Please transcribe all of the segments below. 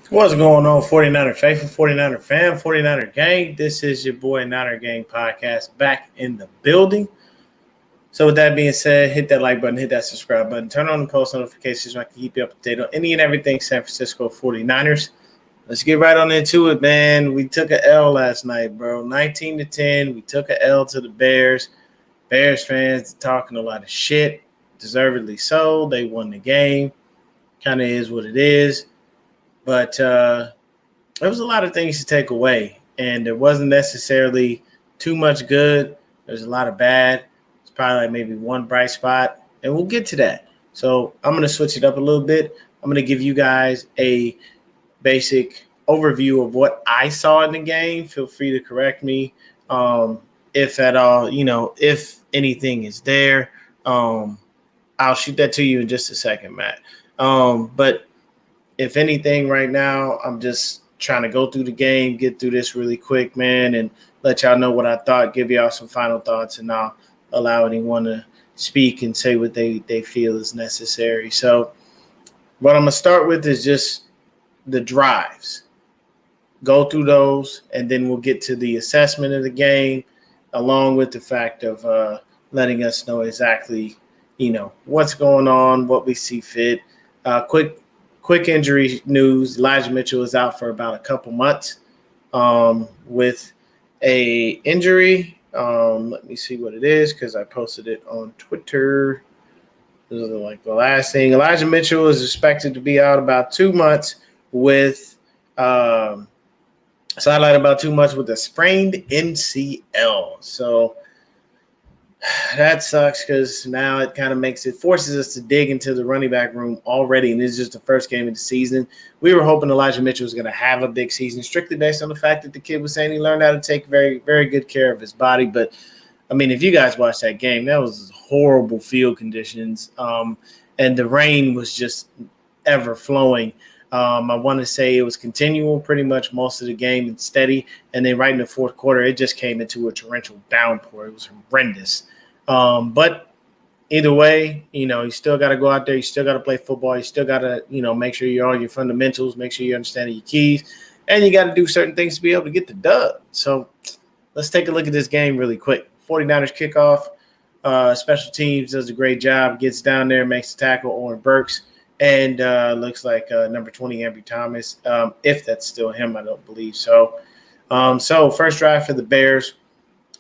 What's going on, 49er faithful, 49er fam, 49er gang? This is your boy Niner Gang Podcast back in the building. So with that being said, hit that like button, hit that subscribe button, turn on the post notifications so I can keep you up to date on any and everything San Francisco 49ers. Let's get right on into it, man. We took an L last night, bro. 19-10. We took an L to the Bears. Bears fans talking a lot of shit, deservedly so. They won the game. Kind of is what it is. But there was a lot of things to take away, and there wasn't necessarily too much good. There's a lot of bad. It's probably like maybe one bright spot, and we'll get to that. So I'm going to switch it up a little bit. I'm going to give you guys a basic overview of what I saw in the game. Feel free to correct me if at all, if anything is there. I'll shoot that to you in just a second, Matt. But if anything, right now, I'm just trying to go through the game, get through this really quick, man, and let y'all know what I thought, give y'all some final thoughts, and I'll allow anyone to speak and say what they feel is necessary. So what I'm going to start with is just the drives. Go through those, and then we'll get to the assessment of the game, along with the fact of letting us know exactly, what's going on, what we see fit. Quick injury news. Elijah Mitchell is out for about a couple months with a injury. Let me see what it is because I posted it on Twitter. This is like the last thing. Elijah Mitchell is expected to be out about 2 months with sidelined about 2 months with a sprained MCL. So that sucks because now it kind of forces us to dig into the running back room already, and this is just the first game of the season. We were hoping Elijah Mitchell was going to have a big season, strictly based on the fact that the kid was saying he learned how to take very, very good care of his body. But, I mean, if you guys watched that game, that was horrible field conditions, and the rain was just ever flowing. I want to say it was continual pretty much most of the game and steady. And then right in the fourth quarter, it just came into a torrential downpour. It was horrendous. But either way, you still got to go out there. You still got to play football. You still got to, make sure you're on your fundamentals, make sure you understand your keys. And you got to do certain things to be able to get the dub. So let's take a look at this game really quick. 49ers kickoff. Special teams does a great job. Gets down there, makes the tackle. Owen Burks. And looks like number 20, Ambry Thomas. If that's still him, I don't believe so. So first drive for the Bears.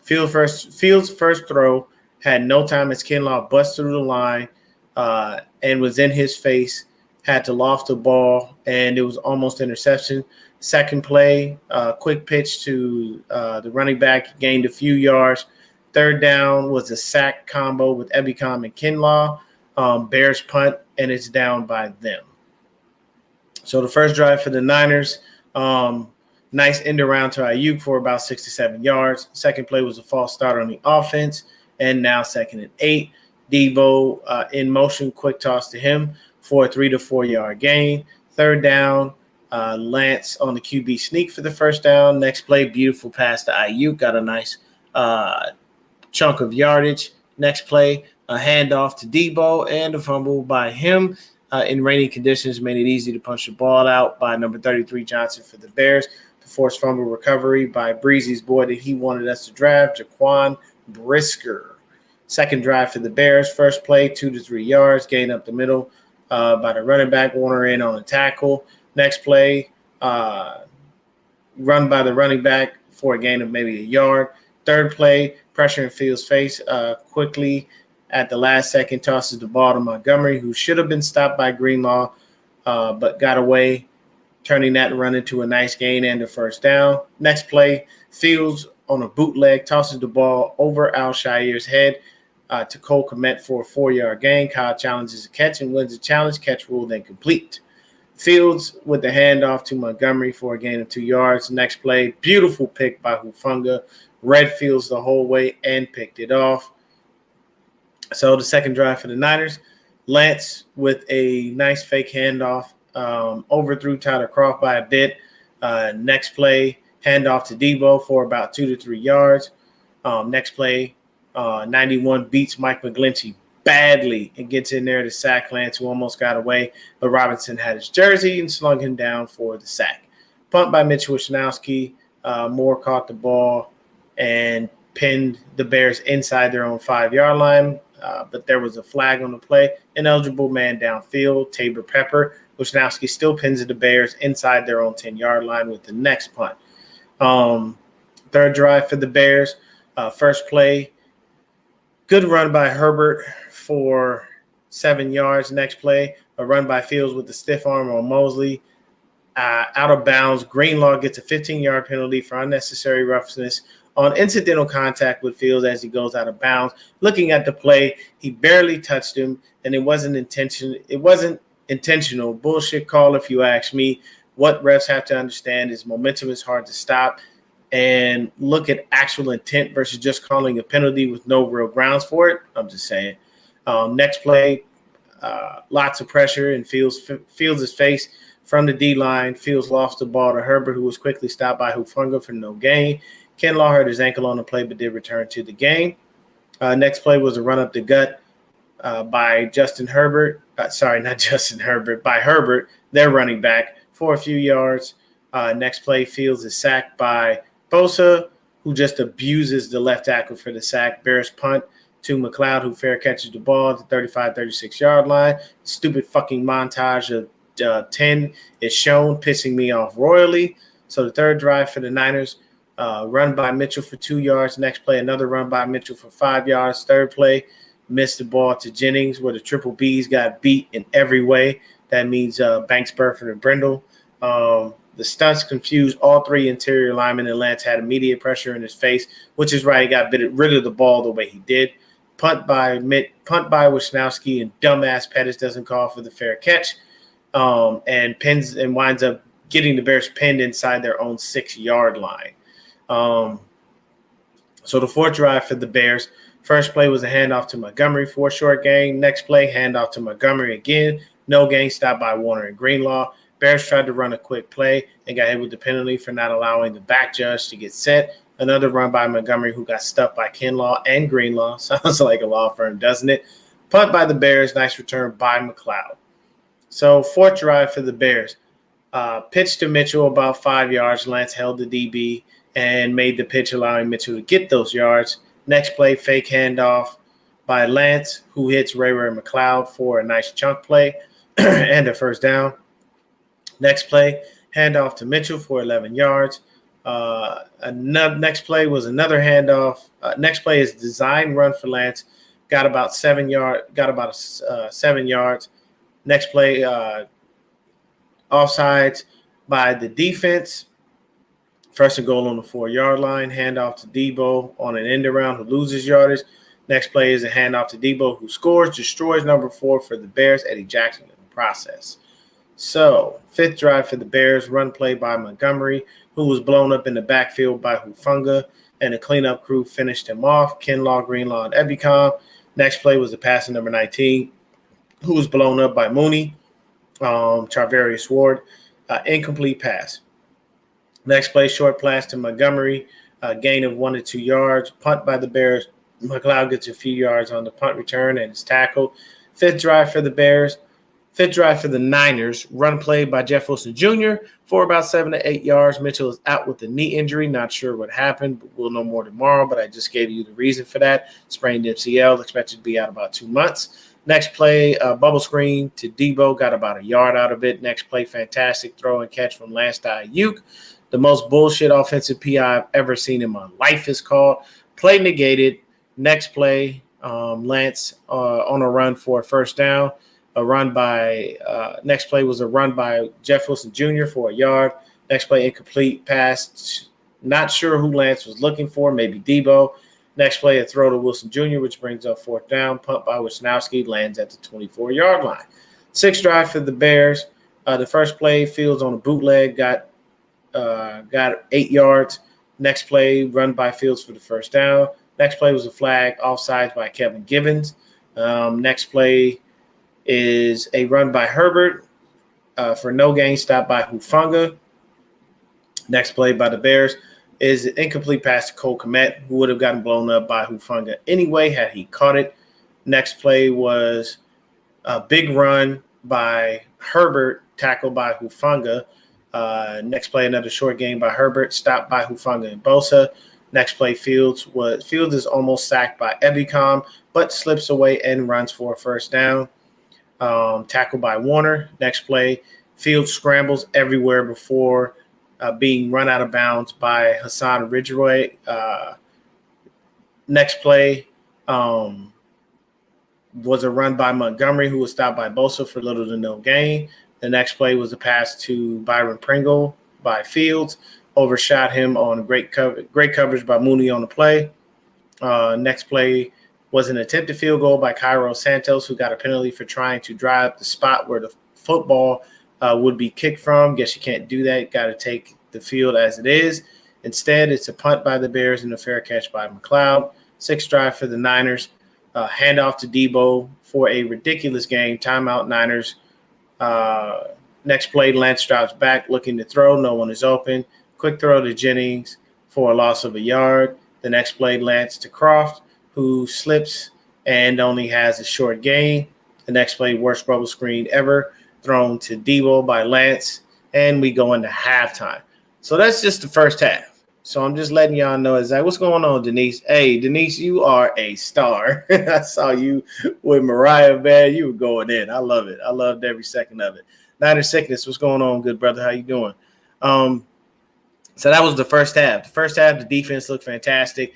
Fields' first throw had no time as Kinlaw busts through the line and was in his face. Had to loft the ball, and it was almost interception. Second play, quick pitch to the running back, gained a few yards. Third down was a sack combo with Ebicom and Kinlaw. Bears punt, and it's down by them. So the first drive for the Niners, nice end around to Ayuk for about 67 yards. Second play was a false start on the offense, and now 2nd and 8. Debo in motion, quick toss to him for a 3 to 4 yard gain. Third down, Lance on the QB sneak for the first down. Next play, beautiful pass to Ayuk, got a nice chunk of yardage. Next play, a handoff to Debo and a fumble by him in rainy conditions made it easy to punch the ball out by number 33 Johnson for the Bears. The forced fumble recovery by Breezy's boy that he wanted us to draft, Jaquan Brisker. Second drive for the Bears. First play, 2 to 3 yards, gain up the middle by the running back, Warner in on a tackle. Next play, run by the running back for a gain of maybe a yard. Third play, pressure in Fields' face quickly. At the last second, tosses the ball to Montgomery, who should have been stopped by Greenlaw, but got away, turning that run into a nice gain and a first down. Next play, Fields on a bootleg tosses the ball over Al-Shair's head to Cole Kmet for a 4 yard gain. Kyle challenges a catch and wins the challenge. Catch ruled incomplete. Fields with the handoff to Montgomery for a gain of 2 yards. Next play, beautiful pick by Hufanga. Read Fields the whole way and picked it off. So the second drive for the Niners, Lance with a nice fake handoff, overthrew Tyler Kroft by a bit. Next play, handoff to Debo for about 2 to 3 yards. Next play, 91 beats Mike McGlinchey badly and gets in there to sack Lance, who almost got away, but Robinson had his jersey and slung him down for the sack. Punt by Mitchell Wishnowsky. Moore caught the ball and pinned the Bears inside their own 5-yard line, but there was a flag on the play. Ineligible man downfield, Tabor Pepper. Wishnowsky still pins the Bears inside their own 10-yard line with the next punt. Third drive for the Bears. First play, good run by Herbert for 7 yards. Next play, a run by Fields with the stiff arm on Mosley. Out of bounds, Greenlaw gets a 15-yard penalty for unnecessary roughness on incidental contact with Fields as he goes out of bounds. Looking at the play, he barely touched him, and it wasn't intentional. Bullshit call, if you ask me. What refs have to understand is momentum is hard to stop, and look at actual intent versus just calling a penalty with no real grounds for it. I'm just saying. Next play, lots of pressure in Fields' face from the D-line. Fields lost the ball to Herbert, who was quickly stopped by Hufanga for no gain. Kinlaw hurt his ankle on the play but did return to the game. Next play was a run up the gut by Justin Herbert. By Herbert, their running back, for a few yards. Next play, Fields is sacked by Bosa, who just abuses the left tackle for the sack. Bears punt to McLeod, who fair catches the ball at the 35, 36-yard line. Stupid fucking montage of 10 is shown, pissing me off royally. So the third drive for the Niners, run by Mitchell for 2 yards. Next play, another run by Mitchell for 5 yards. Third play, missed the ball to Jennings, where the triple Bs got beat in every way. That means Banks, Burford, and Brindle. The stunts confused all three interior linemen, and Lance had immediate pressure in his face, which is why he got rid of the ball the way he did. Punt by Wishnowsky, and dumbass Pettis doesn't call for the fair catch, and pins and winds up getting the Bears pinned inside their own 6-yard line. So the fourth drive for the Bears, first play was a handoff to Montgomery for a short gain. Next play, handoff to Montgomery again. No gain, stopped by Warner and Greenlaw. Bears tried to run a quick play and got hit with the penalty for not allowing the back judge to get set. Another run by Montgomery, who got stuffed by Kinlaw and Greenlaw. Sounds like a law firm, doesn't it? Punt by the Bears. Nice return by McLeod. So fourth drive for the Bears. Pitch to Mitchell about 5 yards. Lance held the DB and made the pitch, allowing Mitchell to get those yards. Next play, fake handoff by Lance, who hits Ray McLeod for a nice chunk play and a first down. Next play, handoff to Mitchell for 11 yards. Next play was another handoff. Next play is design run for Lance. Got about 7 yards. Next play, offsides by the defense. First and goal on the 4-yard line. Handoff to Debo on an end around, who loses yardage. Next play is a handoff to Debo, who scores, destroys number 4 for the Bears, Eddie Jackson in the process. So, fifth drive for the Bears, run play by Montgomery, who was blown up in the backfield by Hufanga, and the cleanup crew finished him off. Kinlaw, Greenlaw, and Ebicom. Next play was the pass to number 19, who was blown up by Mooney, Charvarius Ward. Incomplete pass. Next play, short pass to Montgomery, gain of 1 to 2 yards. Punt by the Bears. McLeod gets a few yards on the punt return and is tackled. Fifth drive for the Bears. Fifth drive for the Niners, run play by Jeff Wilson Jr. for about 7 to 8 yards. Mitchell is out with a knee injury. Not sure what happened, but we'll know more tomorrow. But I just gave you the reason for that. Sprained MCL, expected to be out about 2 months. Next play, bubble screen to Debo, got about a yard out of it. Next play, fantastic throw and catch from Lance Ayuk. The most bullshit offensive PI I've ever seen in my life is called. Play negated. Next play, Lance on a run for a first down. Next play was a run by Jeff Wilson Jr. for a yard. Next play, incomplete pass. Not sure who Lance was looking for, maybe Debo. Next play, a throw to Wilson Jr., which brings up fourth down. Punt by Wisnowski, lands at the 24-yard line. Sixth drive for the Bears. The first play, Fields on a bootleg, got 8 yards. Next play, run by Fields for the first down. Next play was a flag, offsides by Kevin Gibbons. Next play is a run by Herbert for no gain, stopped by Hufanga. Next play by the Bears is an incomplete pass to Cole Kmet, who would have gotten blown up by Hufanga anyway had he caught it. Next play was a big run by Herbert, tackled by Hufanga. Next play, another short game by Herbert, stopped by Hufanga and Bosa. Next play, Fields is almost sacked by Ebicom, but slips away and runs for a first down. Tackled by Warner. Next play, Fields scrambles everywhere before being run out of bounds by Hassan Ridgeway. Next play was a run by Montgomery, who was stopped by Bosa for little to no gain. The next play was a pass to Byron Pringle by Fields, overshot him on great coverage by Mooney on the play. Next play was an attempted field goal by Cairo Santos, who got a penalty for trying to drive the spot where the football would be kicked from. Guess you can't do that. Got to take the field as it is. Instead, it's a punt by the Bears and a fair catch by McLeod. 6th drive for the Niners. Handoff to Debo for a ridiculous game. Timeout Niners. Next play, Lance drops back looking to throw. No one is open. Quick throw to Jennings for a loss of a yard. The next play, Lance to Croft, who slips and only has a short gain. The next play, worst bubble screen ever, thrown to Debo by Lance, and we go into halftime. So that's just the first half. So I'm just letting y'all know exactly what's going on, Denise. Hey, Denise, you are a star. I saw you with Mariah, man. You were going in. I love it. I loved every second of it. Niner Sickness, what's going on, good brother? How you doing? So that was the first half. The first half, the defense looked fantastic.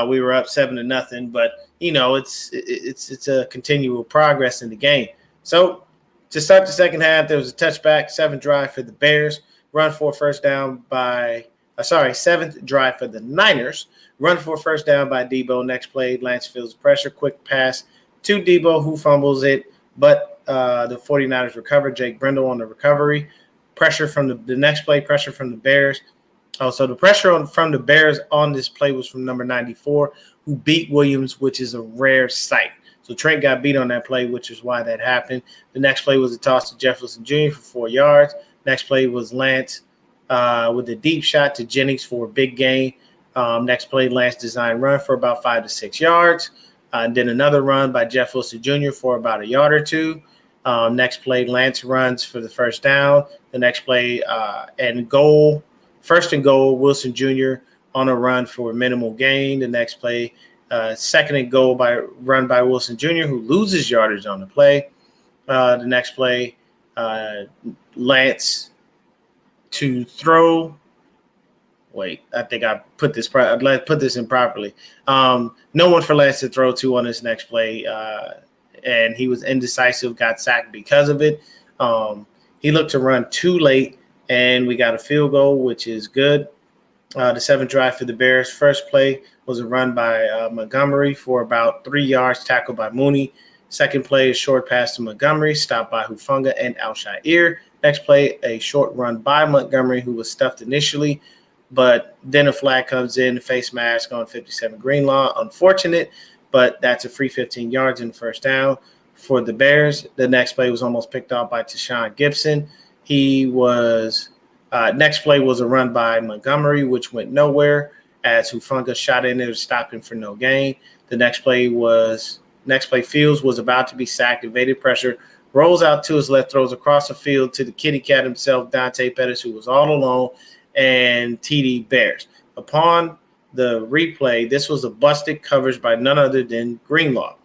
We were up 7-0, but you know it's a continual progress in the game. So to start the second half, there was a touchback, 7th drive for the Bears, run for a first down by. 7th drive for the Niners. Run for a first down by Debo. Next play, Lance feels pressure. Quick pass to Debo, who fumbles it. But the 49ers recover. Jake Brendel on the recovery. Pressure from the next play, pressure from the Bears. Oh, so the pressure from the Bears on this play was from number 94, who beat Williams, which is a rare sight. So Trent got beat on that play, which is why that happened. The next play was a toss to Jefferson Jr. for 4 yards. Next play was Lance with a deep shot to Jennings for a big gain. Next play, Lance designed run for about 5 to 6 yards. And then another run by Jeff Wilson Jr. for about a yard or two. Next play, Lance runs for the first down. The next play first and goal, Wilson Jr. on a run for a minimal gain. The next play, second and goal run by Wilson Jr., who loses yardage on the play. The next play, Lance to throw. Wait, I think I put this in properly. No one for Lance to throw to on this next play, and he was indecisive, got sacked because of it. He looked to run too late, and we got a field goal, which is good. The 7th drive for the Bears. First play was a run by Montgomery for about 3 yards, tackled by Mooney. Second play, a short pass to Montgomery, stopped by Hufanga and Al-Shaair. Next play, a short run by Montgomery, who was stuffed initially, but then a flag comes in, face mask on 57 Greenlaw. Unfortunate, but that's a free 15 yards in the first down for the Bears. The next play was almost picked off by Tashawn Gibson. Next play was a run by Montgomery, which went nowhere as Hufanga shot in there to stop him for no gain. The next play, Fields was about to be sacked, evaded pressure, rolls out to his left, throws across the field to the kitty cat himself, Dante Pettis, who was all alone, and TD Bears. Upon the replay, this was a busted coverage by none other than Greenlaw.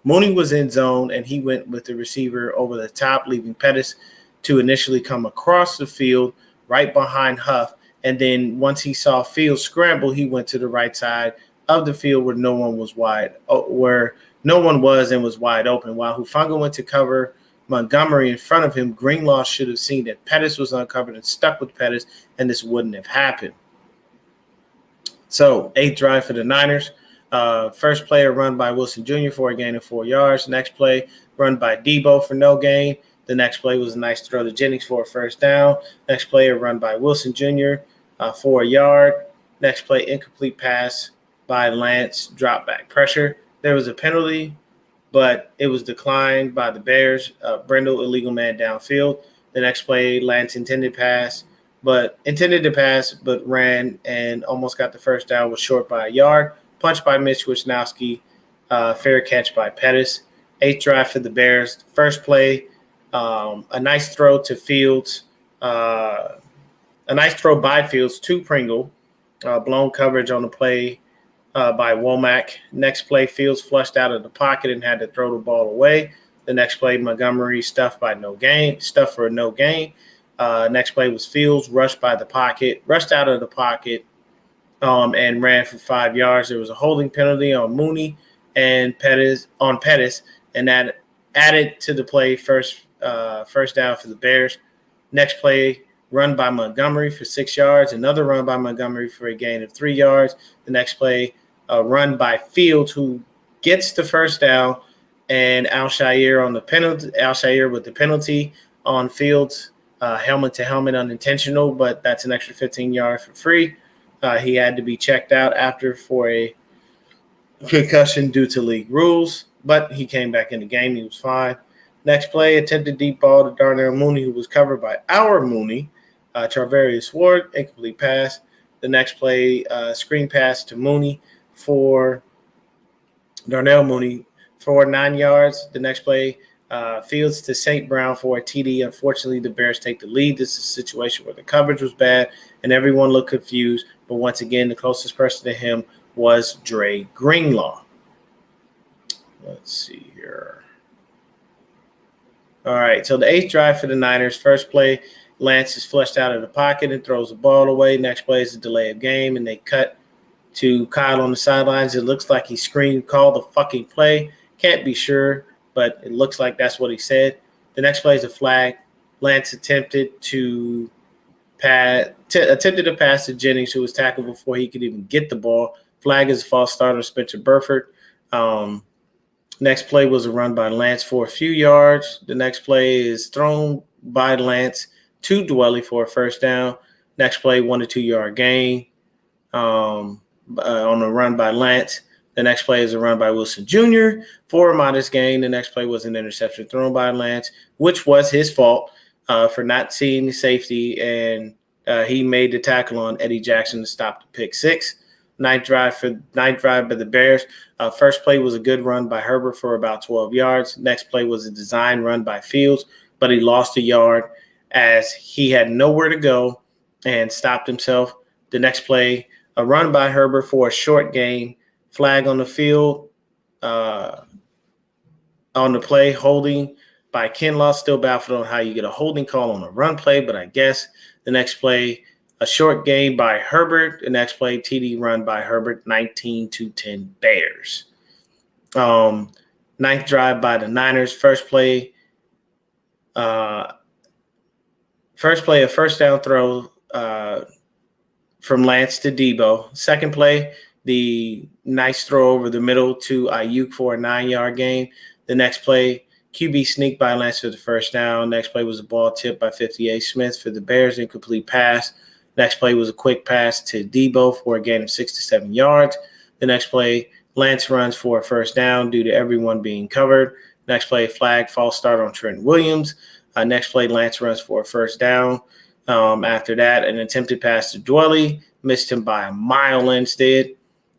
Mooney was in zone, and he went with the receiver over the top, leaving Pettis to initially come across the field right behind Huff. And then once he saw Fields scramble, he went to the right side of the field where no one was and was wide open. While Hufanga went to cover Montgomery in front of him, Greenlaw should have seen that Pettis was uncovered and stuck with Pettis, and this wouldn't have happened. So 8th drive for the Niners. First play, a run by Wilson Jr. for a gain of 4 yards. Next play, run by Debo for no gain. The next play was a nice throw to Jennings for a first down. Next play, a run by Wilson Jr. For a yard. Next play, incomplete pass by Lance, drop back pressure. There was a penalty, but it was declined by the Bears. Brendel, illegal man downfield. The next play, Lance intended to pass, but ran and almost got the first down, was short by a yard. Punched by Mitch Wisnowski, fair catch by Pettis. 8th drive for the Bears. First play, a nice throw to Fields. A nice throw by Fields to Pringle. Blown coverage on the play by Womack. Next play, Fields flushed out of the pocket and had to throw the ball away. The next play, Montgomery stuffed for no gain. Next play was Fields rushed out of the pocket, and ran for 5 yards. There was a holding penalty on Mooney and Pettis, and that added to the play first down for the Bears. Next play, run by Montgomery for 6 yards. Another run by Montgomery for a gain of 3 yards. The next play, a run by Fields, who gets the first down, and Al-Shaair with the penalty on Fields, helmet to helmet, unintentional, but that's an extra 15 yards for free. He had to be checked out after for a concussion due to league rules, but he came back in the game. He was fine. Next play, attempted deep ball to Darnell Mooney, who was covered by our Mooney. Charvarius Ward, incomplete pass. The next play, screen pass to Mooney for Darnell Mooney for 9 yards. The next play, Fields to St. Brown for a TD. Unfortunately, the Bears take the lead. This is a situation where the coverage was bad and everyone looked confused. But once again, the closest person to him was Dre Greenlaw. Let's see here. All right, so the 8th drive for the Niners. First play, Lance is flushed out of the pocket and throws the ball away. Next play is a delay of game, and they cut to Kyle on the sidelines. It looks like he call the fucking play. Can't be sure, but it looks like that's what he said. The next play is a flag. Lance attempted to pass to Jennings, who was tackled before he could even get the ball. Flag is a false start on Spencer Burford. Next play was a run by Lance for a few yards. The next play is thrown by Lance to Dwelley for a first down. Next play, 1 to 2 yard gain on a run by Lance. The next play is a run by Wilson Jr. for a modest gain. The next play was an interception thrown by Lance, which was his fault for not seeing the safety, and he made the tackle on Eddie Jackson to stop the pick six. Ninth drive by the Bears. First play was a good run by Herbert for about 12 yards. Next play was a design run by Fields, but he lost a yard as he had nowhere to go and stopped himself. The next play, a run by Herbert for a short gain. Flag on the field on the play, holding by Kinlaw. Still baffled on how you get a holding call on a run play, but I guess. The next play, a short gain by Herbert. The next play, TD run by Herbert, 19-10 Bears. Ninth drive by the Niners. First play, a first down throw from Lance to Debo. Second play, the nice throw over the middle to Ayuk for a 9-yard gain. The next play, QB sneak by Lance for the first down. Next play was a ball tipped by 58 Smith for the Bears, incomplete pass. Next play was a quick pass to Debo for a gain of 6 to 7 yards. The next play, Lance runs for a first down due to everyone being covered. Next play, flag, false start on Trent Williams. Next play, Lance runs for a first down. After that, an attempted pass to Dwelley, missed him by a mile instead.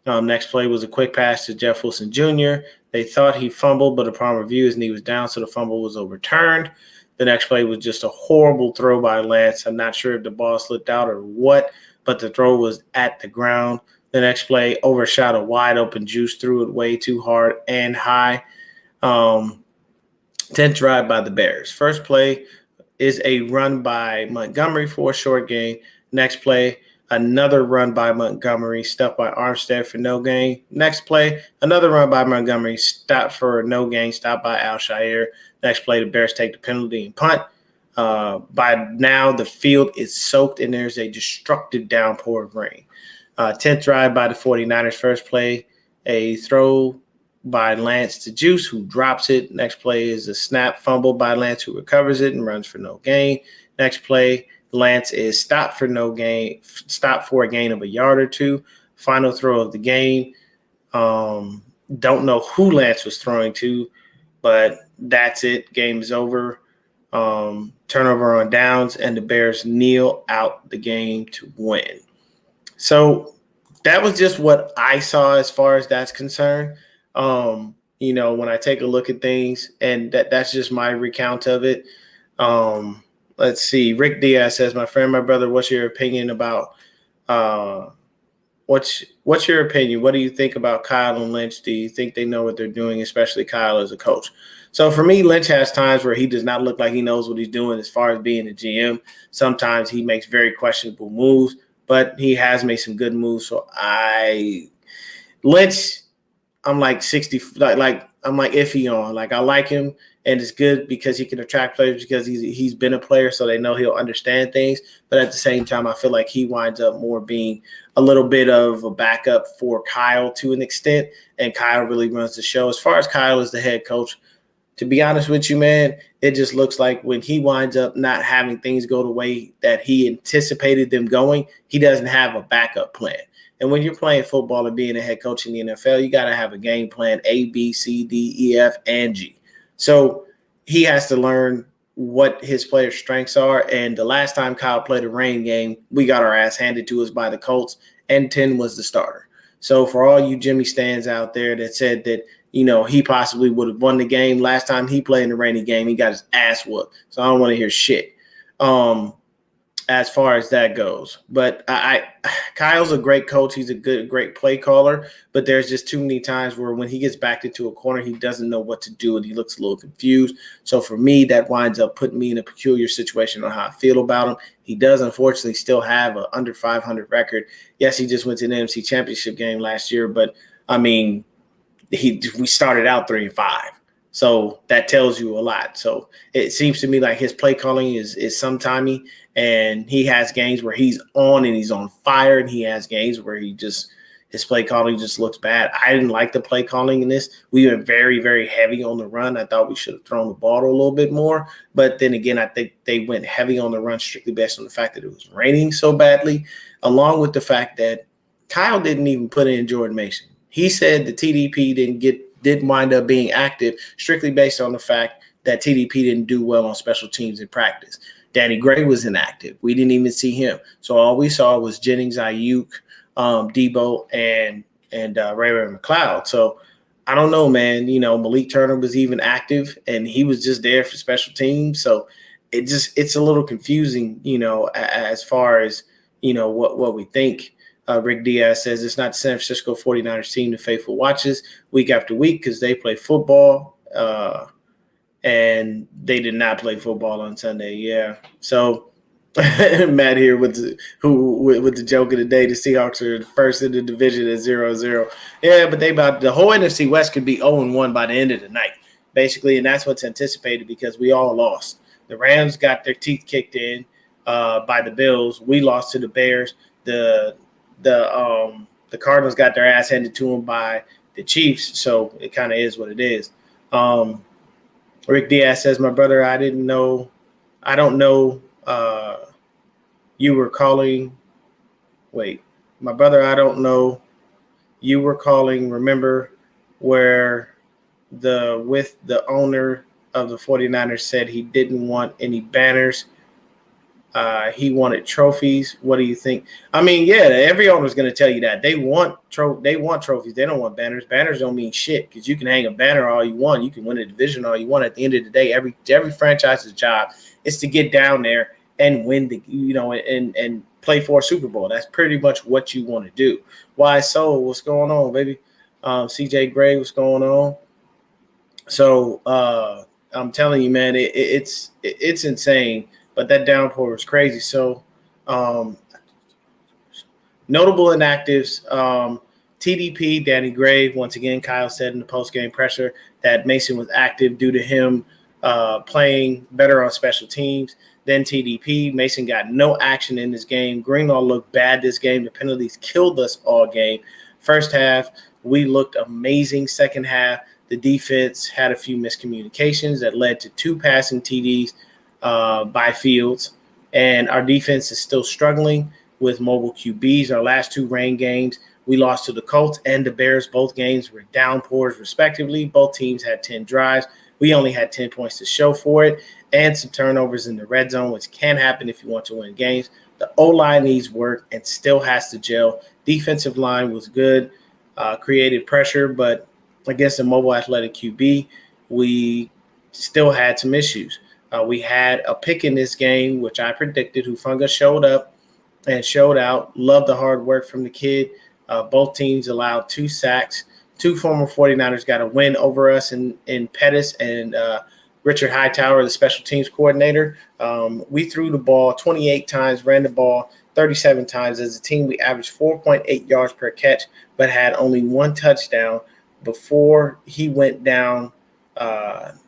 Next play was a quick pass to Jeff Wilson Jr. They thought he fumbled, but upon review, his knee was down, so the fumble was overturned. The next play was just a horrible throw by Lance. I'm not sure if the ball slipped out or what, but the throw was at the ground. The next play, overshot a wide open Juice, threw it way too hard and high. 10th drive by the Bears. First play is a run by Montgomery for a short gain. Next play, another run by Montgomery, stuffed by Armstead for no gain. Next play, another run by Montgomery, stopped for no gain, stopped by Al-Shaair. Next play, the Bears take the penalty and punt. By now, the field is soaked and there's a destructive downpour of rain. 10th drive by the 49ers. First play, a throw by Lance to Juice, who drops it. Next play is a snap fumble by Lance, who recovers it and runs for no gain. Next play, Lance is stopped for a gain of a yard or two. Final throw of the game. Don't know who Lance was throwing to, but that's it. Game is over. Turnover on downs, and the Bears kneel out the game to win. So that was just what I saw as far as that's concerned. When I take a look at things, and that's just my recount of it. Let's see. Rick Diaz says, "My friend, my brother, what's your opinion about what's your opinion? What do you think about Kyle and Lynch? Do you think they know what they're doing, especially Kyle as a coach?" So for me, Lynch has times where he does not look like he knows what he's doing as far as being a GM. Sometimes he makes very questionable moves, but he has made some good moves. So Lynch, I'm like 60, I'm like iffy on. Like I like him, and it's good because he can attract players because he's been a player, so they know he'll understand things. But at the same time, I feel like he winds up more being a little bit of a backup for Kyle to an extent, and Kyle really runs the show. As far as Kyle as the head coach, to be honest with you, man, it just looks like when he winds up not having things go the way that he anticipated them going, he doesn't have a backup plan. And when you're playing football and being a head coach in the NFL, you got to have a game plan A, B, C, D, E, F, and G. So he has to learn what his players' strengths are. And the last time Kyle played a rain game, we got our ass handed to us by the Colts, and 10 was the starter. So for all you Jimmy stands out there that said that, he possibly would have won the game last time he played in the rainy game, he got his ass whooped. So I don't want to hear shit. As far as that goes. But Kyle's a great coach. He's a great play caller, but there's just too many times where when he gets backed into a corner, he doesn't know what to do and he looks a little confused. So for me, that winds up putting me in a peculiar situation on how I feel about him. He does unfortunately still have an under 500 record. Yes, he just went to the NFC Championship game last year, but I mean, we started out 3-5. So that tells you a lot. So it seems to me like his play calling is sometimey, and he has games where he's on and he's on fire, and he has games where his play calling just looks bad. I didn't like the play calling in this. We went very, very heavy on the run. I thought we should have thrown the ball a little bit more. But then again, I think they went heavy on the run strictly based on the fact that it was raining so badly, along with the fact that Kyle didn't even put in Jordan Mason. He said the TDP didn't wind up being active strictly based on the fact that TDP didn't do well on special teams in practice. Danny Gray was inactive. We didn't even see him. So all we saw was Jennings, Ayuk, Debo, and Ray McLeod. So I don't know, man. Malik Turner was even active, and he was just there for special teams. So it's a little confusing, as far as, what we think. Rick Diaz says it's not the San Francisco 49ers team the faithful watches week after week because they play football, and they did not play football on Sunday. Yeah. So Matt here with the joke of the day, the Seahawks are first in the division at 0-0. Yeah, but the whole NFC West could be 0-1 by the end of the night, basically, and that's what's anticipated because we all lost. The Rams got their teeth kicked in by the Bills. We lost to the Bears. The Cardinals got their ass handed to them by the Chiefs, so it kind of is what it is. Rick Diaz says, "My brother, I don't know. You were calling. Wait, my brother, I don't know. You were calling. Remember where the owner of the 49ers said he didn't want any banners. He wanted trophies. What do you think?" I mean, yeah, every owner is going to tell you that they want trophies. They don't want banners. Banners don't mean shit because you can hang a banner all you want. You can win a division all you want. At the end of the day, every franchise's job is to get down there and win and play for a Super Bowl. That's pretty much what you want to do. Why so? What's going on, baby? CJ Gray, what's going on? So I'm telling you, man, it's insane. But that downpour was crazy. So notable inactives, TDP, Danny Gray. Once again, Kyle said in the post-game pressure that Mason was active due to him playing better on special teams. Then TDP, Mason got no action in this game. Greenlaw looked bad this game. The penalties killed us all game. First half, we looked amazing. Second half, the defense had a few miscommunications that led to 2 passing TDs by Fields, and our defense is still struggling with mobile QBs. Our last 2 rain games, we lost to the Colts and the Bears. Both games were downpours respectively. Both teams had 10 drives. We only had 10 points to show for it, and some turnovers in the red zone, which can happen if you want to win games. The O-line needs work and still has to gel. Defensive line was good, created pressure, but against a mobile athletic QB, we still had some issues. We had a pick in this game, which I predicted. Hufanga showed up and showed out. Loved the hard work from the kid. Both teams allowed 2 sacks. 2 former 49ers got a win over us in Pettis and Richard Hightower, the special teams coordinator. We threw the ball 28 times, ran the ball 37 times. As a team, we averaged 4.8 yards per catch, but had only 1 touchdown. Before he went down,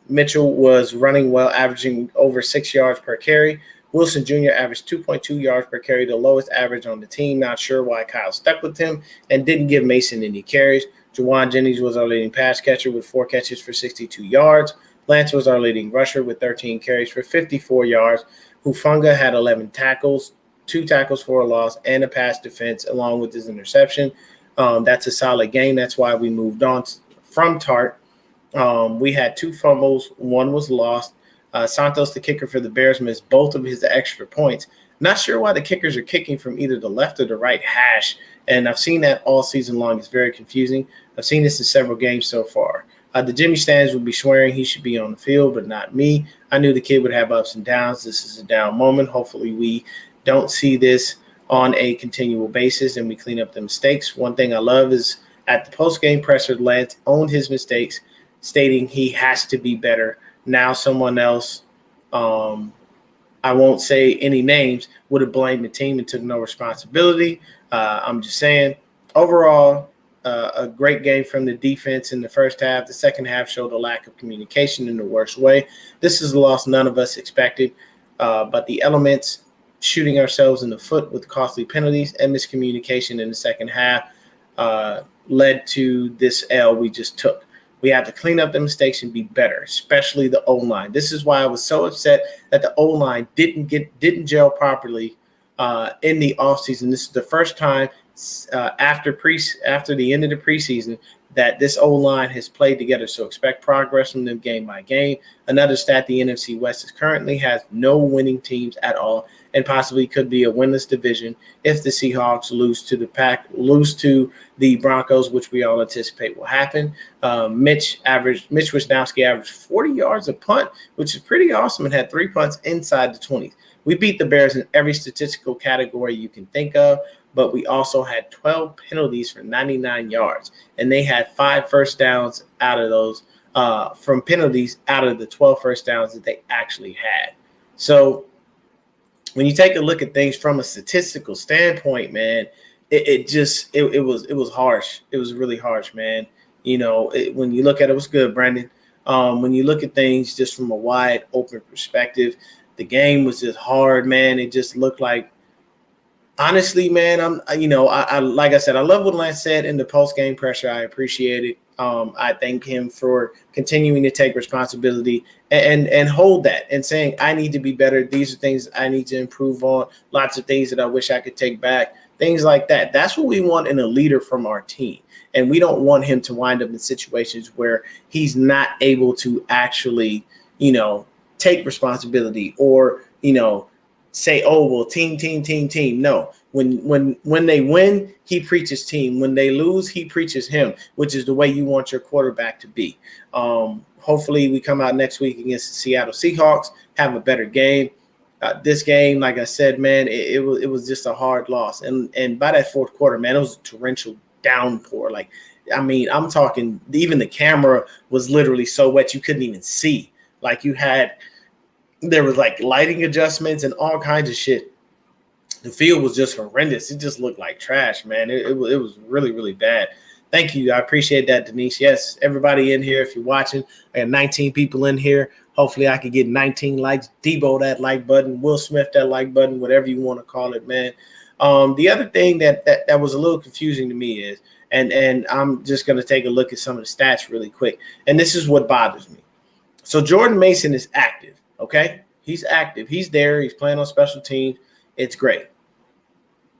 Mitchell was running well, averaging over 6 yards per carry. Wilson Jr. averaged 2.2 yards per carry, the lowest average on the team. Not sure why Kyle stuck with him and didn't give Mason any carries. Juwan Jennings was our leading pass catcher with 4 catches for 62 yards. Lance was our leading rusher with 13 carries for 54 yards. Hufanga had 11 tackles, 2 tackles for a loss, and a pass defense along with his interception. That's a solid game. That's why we moved on from Tart. We had 2 fumbles. 1 was lost. Santos, the kicker for the Bears, missed both of his extra points. Not sure why the kickers are kicking from either the left or the right hash, and I've seen that all season long. It's very confusing. I've seen this in several games so far. The Jimmy Stands would be swearing he should be on the field, but not me. I knew the kid would have ups and downs. This is a down moment. Hopefully we don't see this on a continual basis and we clean up the mistakes. One thing I love is at the post-game presser, Lance owned his mistakes, stating he has to be better. Now someone else, I won't say any names, would have blamed the team and took no responsibility. I'm just saying, overall, a great game from the defense in the first half. The second half showed a lack of communication in the worst way. This is a loss none of us expected, but the elements, shooting ourselves in the foot with costly penalties and miscommunication in the second half, led to this L we just took. We have to clean up the mistakes and be better, especially the O-line. This is why I was so upset that the O-line didn't gel properly in the offseason. This is the first time after the end of the preseason that this O-line has played together. So expect progress from them game by game. Another stat, the NFC West is currently has no winning teams at all and possibly could be a winless division if the Seahawks lose to the Broncos, which we all anticipate will happen. Mitch Wisnowski averaged 40 yards a punt, which is pretty awesome, and had 3 punts inside the 20s. We beat the Bears in every statistical category you can think of, but we also had 12 penalties for 99 yards, and they had 5 first downs out of those from penalties out of the 12 first downs that they actually had. So when you take a look at things from a statistical standpoint, man, it was harsh. It was really harsh, man. You know, when you look at it, was good, Brandon. When you look at things just from a wide open perspective, the game was just hard, man. It just looked like, honestly, man, I like I said, I love what Lance said in the post-game pressure. I appreciate it. I thank him for continuing to take responsibility and hold that and saying, I need to be better. These are things I need to improve on. Lots of things that I wish I could take back, things like that. That's what we want in a leader from our team. And we don't want him to wind up in situations where he's not able to actually, take responsibility or, say, oh, well, team. No, when they win, he preaches team. When they lose, he preaches him, which is the way you want your quarterback to be. Hopefully we come out next week against the Seattle Seahawks, have a better game. This game, like I said, man, it was just a hard loss. And by that fourth quarter, man, it was a torrential downpour. I'm talking, even the camera was literally so wet you couldn't even see. There was lighting adjustments and all kinds of shit. The field was just horrendous. It just looked like trash, man. It was really, really bad. Thank you. I appreciate that, Denise. Yes, everybody in here, if you're watching, I got 19 people in here. Hopefully I could get 19 likes. Debo that like button. Will Smith that like button, whatever you want to call it, man. The other thing that was a little confusing to me is, and I'm just going to take a look at some of the stats really quick, and this is what bothers me. So Jordan Mason is active. Okay, he's active. He's there. He's playing on special teams. It's great.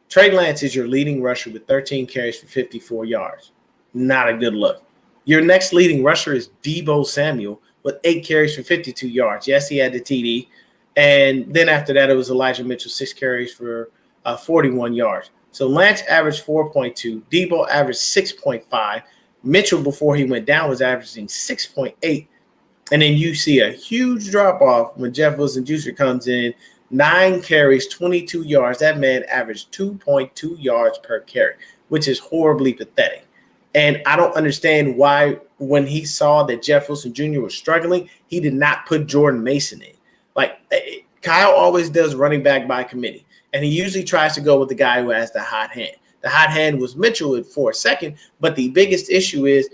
Trey Lance is your leading rusher with 13 carries for 54 yards. Not a good look. Your next leading rusher is Deebo Samuel with 8 carries for 52 yards. Yes, he had the TD. And then after that, it was Elijah Mitchell, 6 carries for 41 yards. So Lance averaged 4.2. Deebo averaged 6.5. Mitchell, before he went down, was averaging 6.8. And then you see a huge drop-off when Jeff Wilson-Jr. comes in, 9 carries, 22 yards. That man averaged 2.2 yards per carry, which is horribly pathetic. And I don't understand why, when he saw that Jeff Wilson Jr. was struggling, he did not put Jordan Mason in. Like, Kyle always does running back by committee, and he usually tries to go with the guy who has the hot hand. The hot hand was Mitchell for a second, but the biggest issue is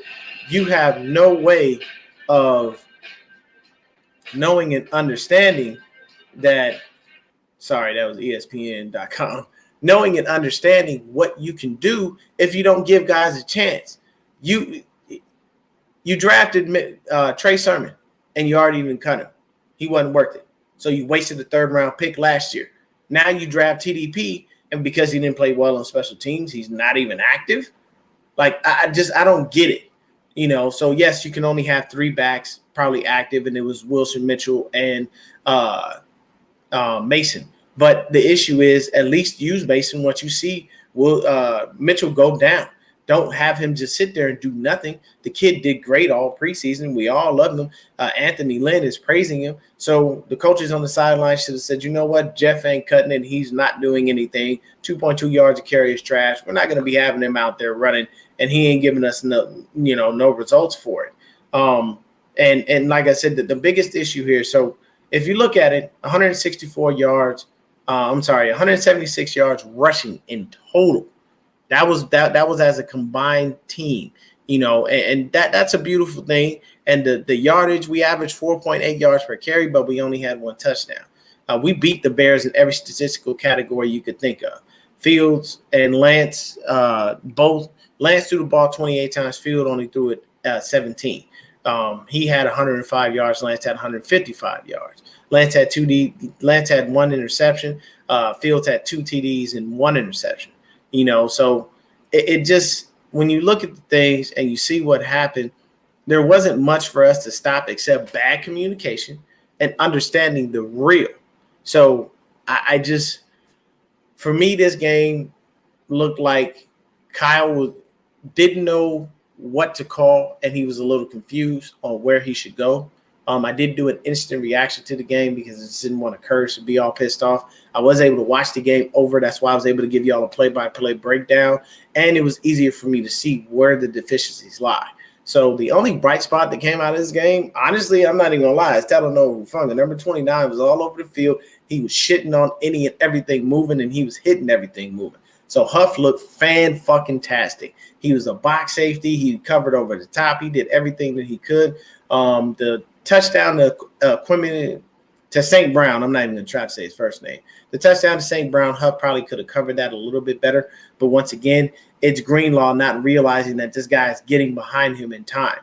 you have no way of knowing and understanding that – sorry, that was ESPN.com. Knowing and understanding what you can do if you don't give guys a chance. You drafted Trey Sermon, and you already even cut him. He wasn't worth it. So you wasted the 3rd-round pick last year. Now you draft TDP, and because he didn't play well on special teams, he's not even active. Like, I don't get it. You know, so yes, you can only have 3 backs probably active, and it was Wilson, Mitchell, and Mason. But the issue is, at least use Mason. What you see, will Mitchell go down. Don't have him just sit there and do nothing. The kid did great all preseason. We all loved him. Anthony Lynn is praising him. So the coaches on the sideline should have said, you know what, Jeff ain't cutting it. He's not doing anything. 2.2 yards a carry is trash. We're not going to be having him out there running, and he ain't giving us no results for it. And like I said, the biggest issue here. So if you look at it, 164 yards. 176 yards rushing in total. That was as a combined team, and that's a beautiful thing. And the yardage, we averaged 4.8 yards per carry, but we only had 1 touchdown. We beat the Bears in every statistical category you could think of. Fields and Lance, both. Lance threw the ball 28 times. Field only threw it 17. He had 105 yards. Lance had 155 yards. Lance had 1 interception. Fields had 2 TDs and 1 interception. So it just, when you look at the things and you see what happened, there wasn't much for us to stop except bad communication and understanding the real. So I just, for me, this game looked like Kyle didn't know what to call, and he was a little confused on where he should go. I did do an instant reaction to the game because I just didn't want to curse and be all pissed off. I was able to watch the game over. That's why I was able to give you all a play-by-play breakdown, and it was easier for me to see where the deficiencies lie. So the only bright spot that came out of this game, honestly, I'm not even going to lie, is Talanoa Hufanga. Number 29 was all over the field. He was shitting on any and everything moving, and he was hitting everything moving. So Huff looked fan-fucking-tastic. He was a box safety. He covered over the top. He did everything that he could. The touchdown to St. Brown, I'm not even going to try to say his first name. The touchdown to St. Brown, Huff probably could have covered that a little bit better. But once again, it's Greenlaw not realizing that this guy is getting behind him in time.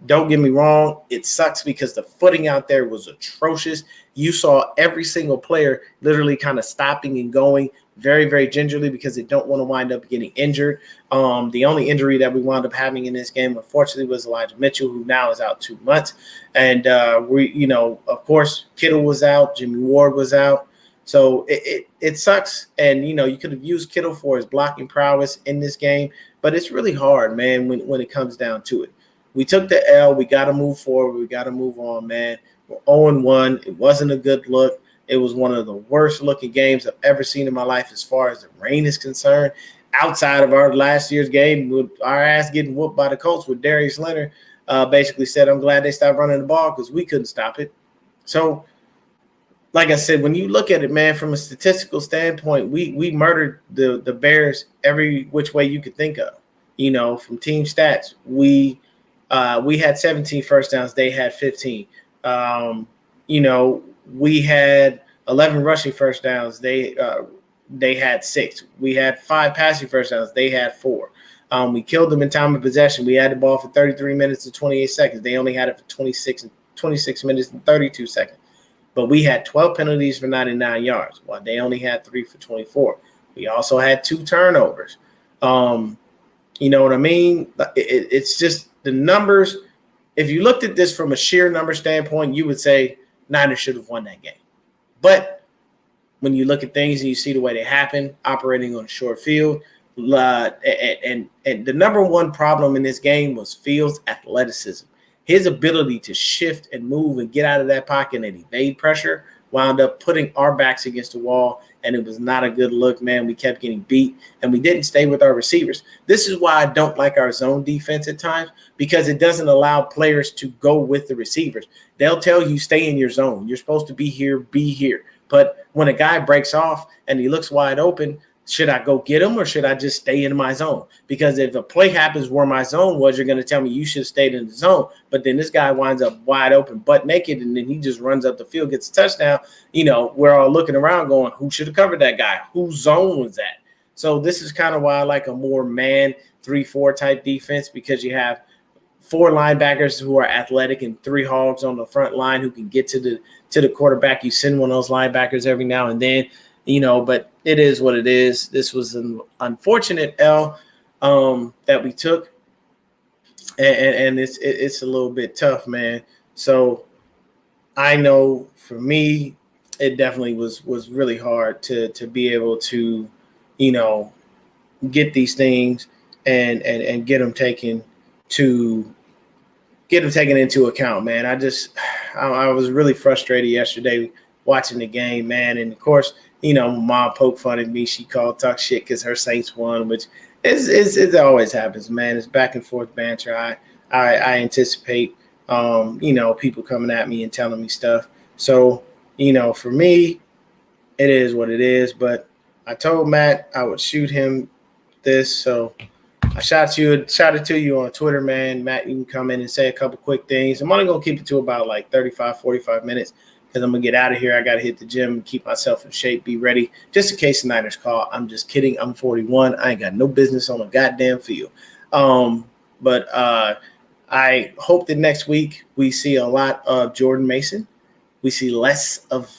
Don't get me wrong, it sucks because the footing out there was atrocious. You saw every single player literally kind of stopping and going very, very gingerly because they don't want to wind up getting injured. The only injury that we wound up having in this game, unfortunately, was Elijah Mitchell, who now is out 2 months. And of course, Kittle was out, Jimmy Ward was out. So it sucks. And, you could have used Kittle for his blocking prowess in this game, but it's really hard, man, when it comes down to it. We took the L. We got to move forward. We got to move on, man. We're 0-1. It wasn't a good look. It was one of the worst looking games I've ever seen in my life as far as the rain is concerned. Outside of our last year's game, with our ass getting whooped by the Colts, with Darius Leonard basically said, I'm glad they stopped running the ball because we couldn't stop it. So, like I said, when you look at it, man, from a statistical standpoint, we murdered the Bears every which way you could think of. From team stats, we had 17 first downs. They had 15. We had 11 rushing first downs. They had 6. We had 5 passing first downs. They had 4. We killed them in time of possession. We had the ball for 33 minutes and 28 seconds. They only had it for 26 minutes and 32 seconds. But we had 12 penalties for 99 yards, while they only had 3 for 24. We also had 2 turnovers. You know what I mean? It's just the numbers. If you looked at this from a sheer number standpoint, you would say Niners should have won that game. But when you look at things and you see the way they happen, operating on a short field, and the number one problem in this game was Fields' athleticism. His ability to shift and move and get out of that pocket and evade pressure wound up putting our backs against the wall, and it was not a good look, man. We kept getting beat, and we didn't stay with our receivers. This is why I don't like our zone defense at times, because it doesn't allow players to go with the receivers. They'll tell you, stay in your zone. You're supposed to be here, be here. But when a guy breaks off and he looks wide open, should I go get him or should I just stay in my zone? Because if a play happens where my zone was, you're going to tell me you should have stayed in the zone. But then this guy winds up wide open, butt naked, and then he just runs up the field, gets a touchdown. You know, we're all looking around going, who should have covered that guy? Whose zone was that? So this is kind of why I like a more man 3-4 type defense, because you have 4 linebackers who are athletic and 3 hogs on the front line who can get to the quarterback. You send one of those linebackers every now and then. You know, but it is what it is. This was an unfortunate L that we took, and it's a little bit tough, man. So I know for me, it definitely was really hard to be able to, you know, get these things and get them taken into account, man. I was really frustrated yesterday watching the game, man, and of course, you know, mom poked fun at me. She talk shit because her Saints won, which it always happens, man. It's back and forth banter. I anticipate, you know, people coming at me and telling me stuff. So, you know, for me, it is what it is. But I told Matt I would shoot him this, so I shouted to you on Twitter, man. Matt, you can come in and say a couple quick things. I'm only gonna keep it to about like 35, 45 minutes. Because I'm going to get out of here. I got to hit the gym and keep myself in shape, be ready, just in case the Niners call. I'm just kidding. I'm 41. I ain't got no business on a goddamn field. But I hope that next week we see a lot of Jordan Mason. We see less of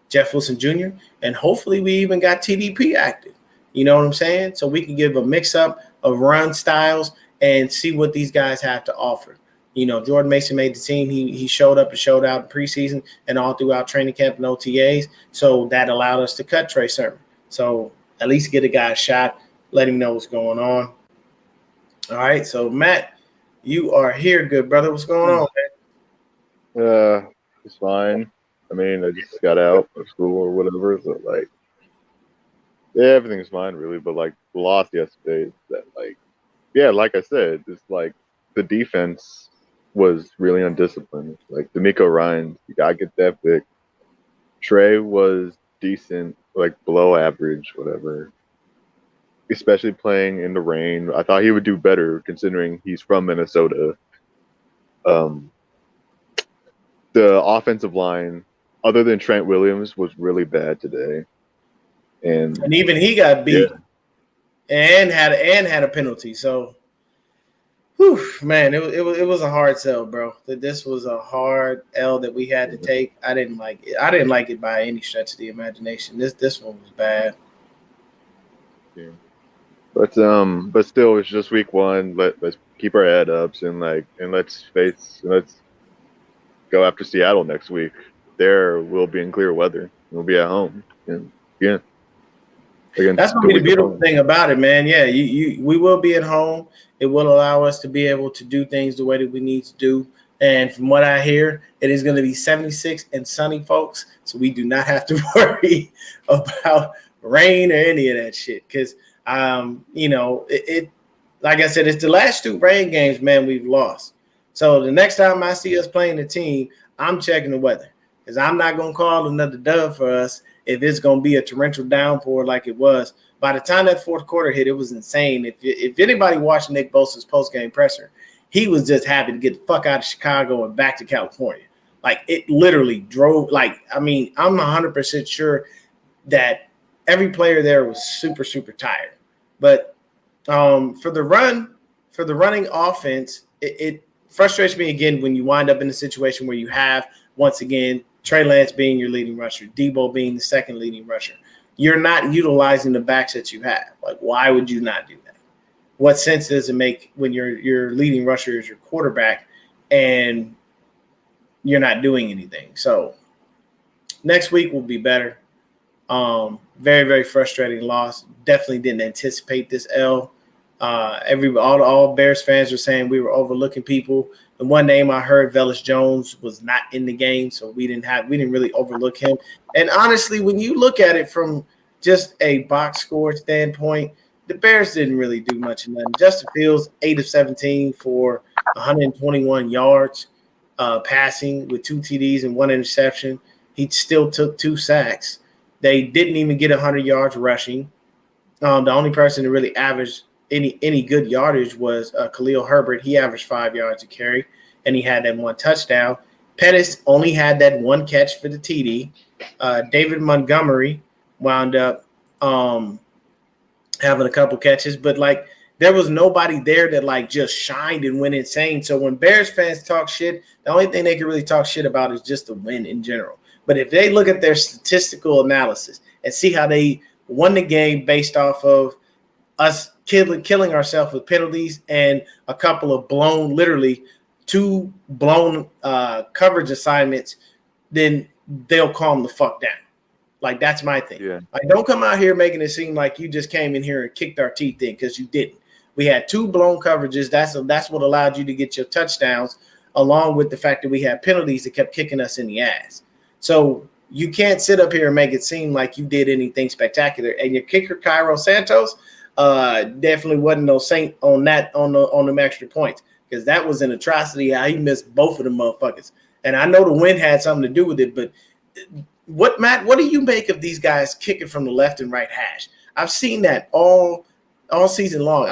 Jeff Wilson Jr. And hopefully we even got TDP active. You know what I'm saying? So we can give a mix-up of run styles and see what these guys have to offer. You know, Jordan Mason made the team. He showed up and showed out in preseason and all throughout training camp and OTAs. So that allowed us to cut Trey Sermon. So at least get a guy a shot, let him know what's going on. All right. So, Matt, you are here, good brother. What's going on, man? It's fine. I mean, I just got out of school or whatever. So, like, yeah, everything's fine, really. But, like, the loss yesterday, that, like, yeah, like I said, it's like the defense was really undisciplined. Like D'Amico Ryans, you gotta get that pick. Trey was decent, like below average, whatever. Especially playing in the rain. I thought he would do better considering he's from Minnesota. The offensive line, other than Trent Williams, was really bad today. And even he got beat and had a penalty. So whew, man, it was a hard sell, bro. This was a hard L that we had to take. I didn't like it. I didn't like it by any stretch of the imagination. This one was bad. Yeah. But still, it's just week 1. Let's keep our head ups and let's go after Seattle next week. There we'll be in clear weather. We'll be at home, and yeah. That's gonna be the beautiful thing about it, man. Yeah, we will be at home. It will allow us to be able to do things the way that we need to do. And from what I hear, it is going to be 76 and sunny, folks. So we do not have to worry about rain or any of that shit. Because, you know, it like I said, it's the last 2 rain games, man, we've lost. So the next time I see us playing the team, I'm checking the weather. Because I'm not going to call another dub for us if it's going to be a torrential downpour like it was. By the time that fourth quarter hit, it was insane. If anybody watched Nick Bosa's post-game presser, he was just happy to get the fuck out of Chicago and back to California. Like, it literally drove – like, I mean, I'm 100% sure that every player there was super, super tired. But for the running offense, it frustrates me again when you wind up in a situation where you have, once again, Trey Lance being your leading rusher, Debo being the second leading rusher. You're not utilizing the backs that you have. Like, why would you not do that? What sense does it make when your leading rusher is your quarterback and you're not doing anything? So next week will be better. Very, very frustrating loss. Definitely didn't anticipate this L. All Bears fans were saying we were overlooking people. The one name I heard, Velus Jones, was not in the game, so we didn't really overlook him. And honestly, when you look at it from just a box score standpoint, the Bears didn't really do much of nothing. Justin Fields, 8 of 17 for 121 yards passing with 2 TDs and 1 interception. He still took 2 sacks. They didn't even get 100 yards rushing. The only person that really averaged any good yardage was Khalil Herbert. He averaged 5 yards a carry, and he had that 1 touchdown. Pettis only had that 1 catch for the TD. David Montgomery wound up having a couple catches, but like there was nobody there that like just shined and went insane. So when Bears fans talk shit, the only thing they can really talk shit about is just the win in general. But if they look at their statistical analysis and see how they won the game based off of us killing ourselves with penalties and a couple of literally 2 blown coverage assignments, then they'll calm the fuck down. Like, that's my thing. Yeah. Like, don't come out here making it seem like you just came in here and kicked our teeth in, because you didn't. We had 2 blown coverages. That's what allowed you to get your touchdowns, along with the fact that we had penalties that kept kicking us in the ass. So you can't sit up here and make it seem like you did anything spectacular. And your kicker, Cairo Santos, definitely wasn't no saint on them extra points, because that was an atrocity how he missed both of them motherfuckers. And I know the wind had something to do with it, but what do you make of these guys kicking from the left and right hash? I've seen that all season long.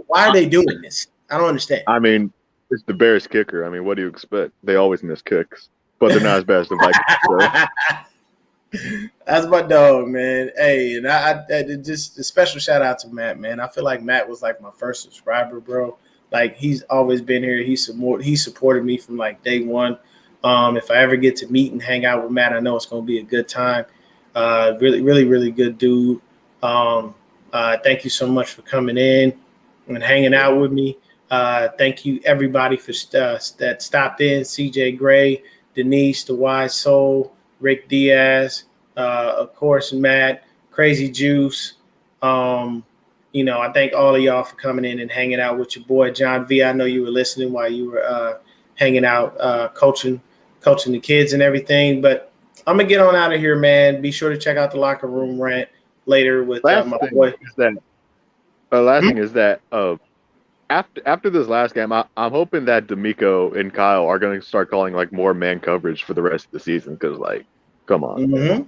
Why are they doing this? I don't understand. I mean, it's the Bears kicker. I mean, what do you expect? They always miss kicks, but they're not as bad as the Vikings. So. That's my dog, man. Hey, and I just a special shout out to Matt, man. I feel like Matt was like my first subscriber, bro. Like, he's always been here. He supported me from like day one. If I ever get to meet and hang out with Matt, I know it's going to be a good time. Really, really, really good dude. Thank you so much for coming in and hanging out with me. Thank you, everybody, for that stopped in. CJ Gray, Denise, The Wise Soul, Rick Diaz, of course, Matt, Crazy Juice. I thank all of y'all for coming in and hanging out with your boy, John V. I know you were listening while you were hanging out, coaching the kids and everything. But I'm going to get on out of here, man. Be sure to check out the Locker Room Rant later with my boy. Last thing is that after this last game, I'm hoping that D'Amico and Kyle are going to start calling like more man coverage for the rest of the season, because, like, come on. Mm-hmm.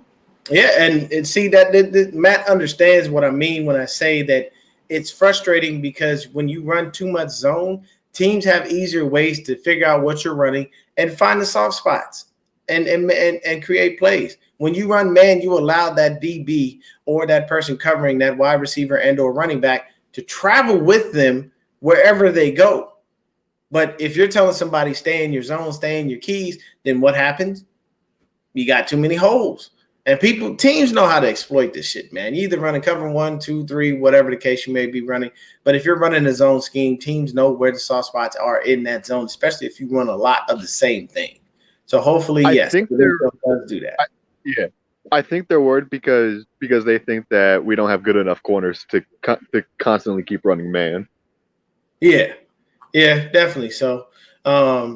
Yeah, and see that Matt understands what I mean when I say that it's frustrating, because when you run too much zone, teams have easier ways to figure out what you're running and find the soft spots and create plays. When you run man, you allow that DB or that person covering that wide receiver and or running back to travel with them wherever they go. But if you're telling somebody stay in your zone, stay in your keys, then what happens? You got too many holes. And teams know how to exploit this shit, man. You either run a cover 1, 2, 3, whatever the case you may be running. But if you're running a zone scheme, teams know where the soft spots are in that zone, especially if you run a lot of the same thing. So hopefully, yes, I think they're do that. I think they're worried because they think that we don't have good enough corners to constantly keep running man. Yeah, definitely. So,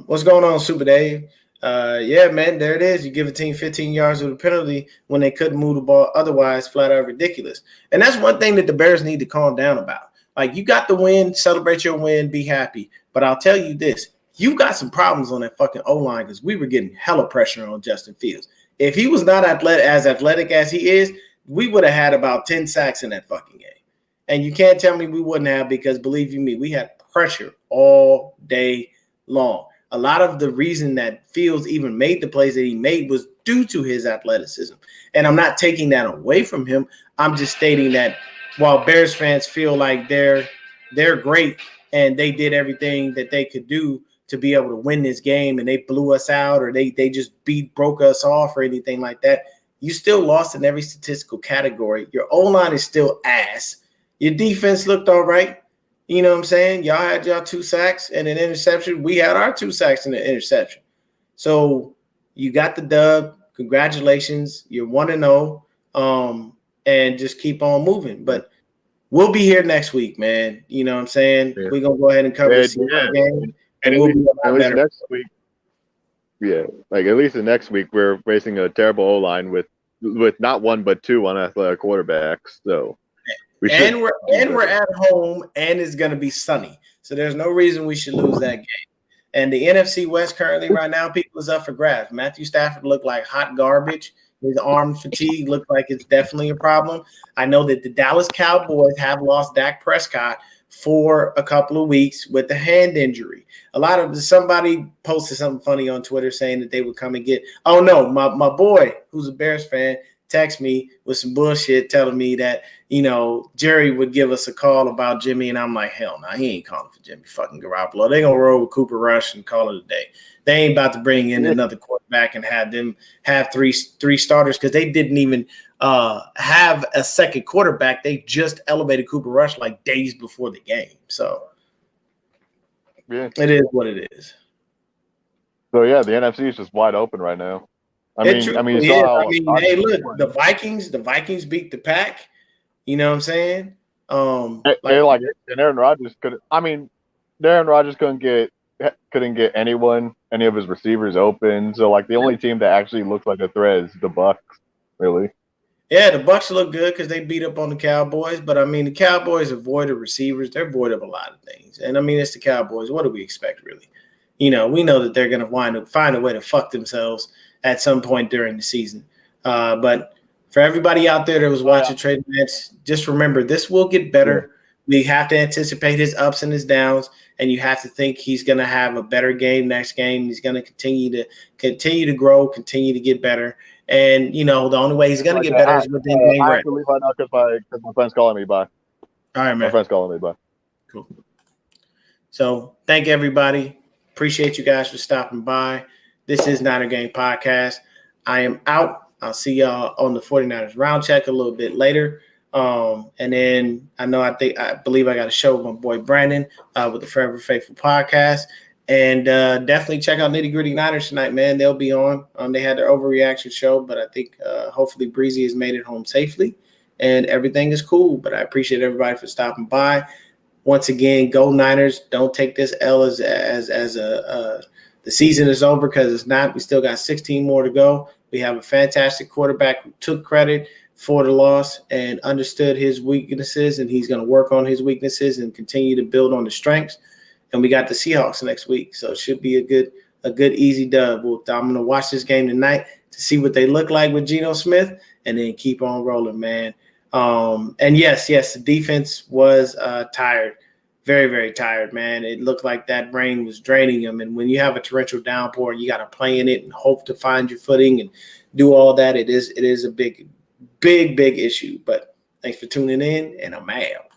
what's going on, Super Dave? Yeah, man, there it is. You give a team 15 yards with a penalty when they couldn't move the ball. Otherwise, flat out ridiculous. And that's one thing that the Bears need to calm down about. Like, you got the win, celebrate your win, be happy. But I'll tell you this, you've got some problems on that fucking O-line, because we were getting hella pressure on Justin Fields. If he was not as athletic as he is, we would have had about 10 sacks in that fucking game. And you can't tell me we wouldn't have, because believe you me, we had pressure all day long. A lot of the reason that Fields even made the plays that he made was due to his athleticism. And I'm not taking that away from him. I'm just stating that while Bears fans feel like they're great and they did everything that they could do to be able to win this game, and they blew us out, or they just broke us off or anything like that, you still lost in every statistical category. Your O-line is still ass. Your defense looked all right. You know what I'm saying? Y'all had y'all 2 sacks and an interception. We had our 2 sacks and an interception. So you got the dub. Congratulations. You're 1-0. and just keep on moving. But we'll be here next week, man. You know what I'm saying? Yeah. We're gonna go ahead and cover the Seahawks game, and we'll be a lot better next week. Yeah, like at least the next week we're facing a terrible O line with not one but two unathletic quarterbacks. So we're at home, and it's gonna be sunny. So there's no reason we should lose that game. And the NFC West currently right now, people is up for grabs. Matthew Stafford looked like hot garbage. His arm fatigue looked like it's definitely a problem. I know that the Dallas Cowboys have lost Dak Prescott for a couple of weeks with the hand injury. Somebody posted something funny on Twitter saying that they would come and get. Oh no, my boy, who's a Bears fan, text me with some bullshit telling me that, Jerry would give us a call about Jimmy, and I'm like, hell no, he ain't calling for Jimmy fucking Garoppolo. They're gonna roll with Cooper Rush and call it a day. They ain't about to bring in another quarterback and have them have three starters, because they didn't even have a second quarterback. They just elevated Cooper Rush like days before the game. So it is what it is. So yeah, the NFC is just wide open right now. Hey, look, the Vikings beat the Pack. You know what I'm saying? And Aaron Rodgers couldn't get any of his receivers open. So like the only team that actually looks like a threat is the Bucks, really. Yeah, the Bucks look good because they beat up on the Cowboys. But the Cowboys are void of receivers. They're void of a lot of things. And it's the Cowboys. What do we expect, really? We know that they're going to find a way to fuck themselves at some point during the season. But for everybody out there that was watching Trey Lance, just remember, this will get better. Yeah. We have to anticipate his ups and his downs, and you have to think he's going to have a better game next game. He's going to continue to grow, continue to get better. And, the only way he's going to get better is within game. I have to leave right now because my friend's calling me. Bye. All right, man. My friend's calling me. Bye. Cool. So thank everybody. Appreciate you guys for stopping by. This is Niner Game Podcast. I am out. I'll see y'all on the 49ers round check a little bit later. And then I believe I got a show with my boy Brandon with the Forever Faithful podcast. And definitely check out Nitty Gritty Niners tonight, man. They'll be on. They had their overreaction show, but I think hopefully Breezy has made it home safely and everything is cool. But I appreciate everybody for stopping by. Once again, go Niners. Don't take this L as the season is over, because it's not. We still got 16 more to go. We have a fantastic quarterback who took credit for the loss and understood his weaknesses, and he's going to work on his weaknesses and continue to build on the strengths. And we got the Seahawks next week, so it should be a good easy dub. I'm going to watch this game tonight to see what they look like with Geno Smith, and then keep on rolling, man. And yes, the defense was tired. Very, very tired, man. It looked like that rain was draining them. And when you have a torrential downpour, you got to play in it and hope to find your footing and do all that. It is a big issue. But thanks for tuning in, and I'm out.